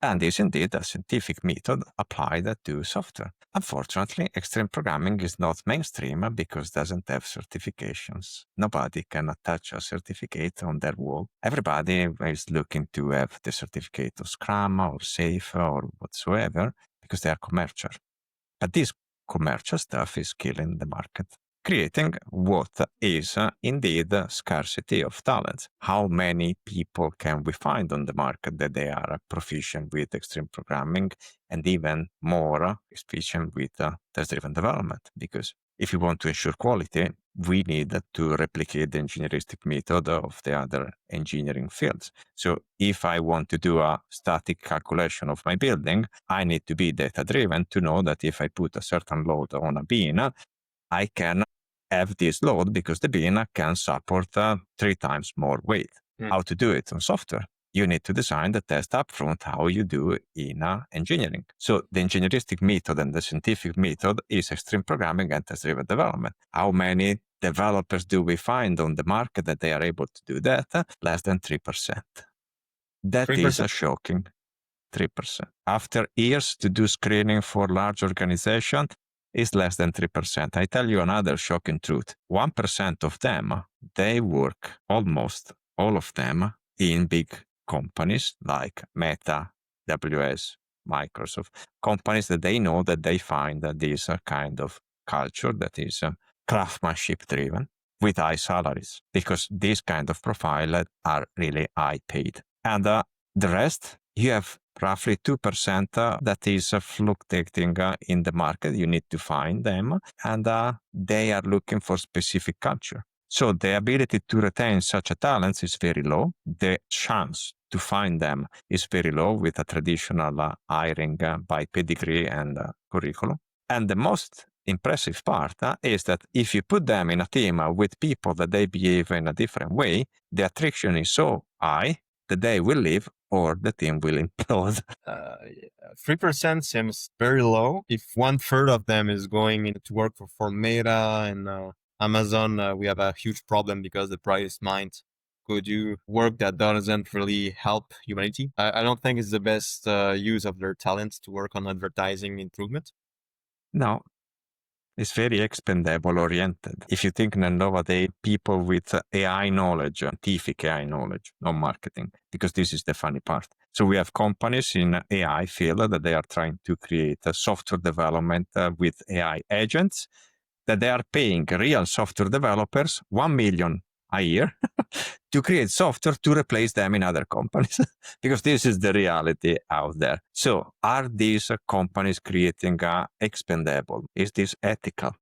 and is indeed a scientific method applied to software. Unfortunately, extreme programming is not mainstream because it doesn't have certifications. Nobody can attach a certificate on their wall. Everybody is looking to have the certificate of Scrum or Safe or whatsoever because they are commercial. But this commercial stuff is killing the market, creating what is indeed scarcity of talent. How many people can we find on the market that they are proficient with extreme programming and even more efficient with test-driven development? Because if you want to ensure quality, we need to replicate the engineeristic method of the other engineering fields. So if I want to do a static calculation of my building, I need to be data-driven to know that if I put a certain load on a beam, I can have this load because the beam can support 3 times more weight. How to do it on software? You need to design the test upfront how you do in engineering. So the engineeristic method and the scientific method is extreme programming and test-driven development. How many developers do we find on the market that they are able to do that? Less than 3%. That 3%. Is a shocking 3%. After years to do screening for large organizations, is less than 3%. I tell you another shocking truth. 1% of them, they work, almost all of them, in big companies like Meta, AWS, Microsoft, companies that they know that they find this kind of culture that is craftsmanship driven with high salaries, because these kind of profile are really high paid. And the rest, you have roughly 2% that is fluctuating in the market. You need to find them, and they are looking for specific culture. So the ability to retain such a talent is very low. The chance to find them is very low with a traditional hiring by pedigree and curriculum. And the most impressive part is that if you put them in a team with people that they behave in a different way, the attrition is so high that they will leave or the team will implode. 3% seems very low. If 1/3 of them is going to work for Meta and Amazon, we have a huge problem because the price is mined. Could you work that doesn't really help humanity? I don't think it's the best use of their talents to work on advertising improvement. No, it's very expendable oriented. If you think nowadays, people with AI knowledge, scientific AI knowledge, not marketing, because this is the funny part. So we have companies in AI field that they are trying to create a software development with AI agents that they are paying real software developers 1 million a year to create software to replace them in other companies, because this is the reality out there. So are these companies creating expendable? Is this ethical?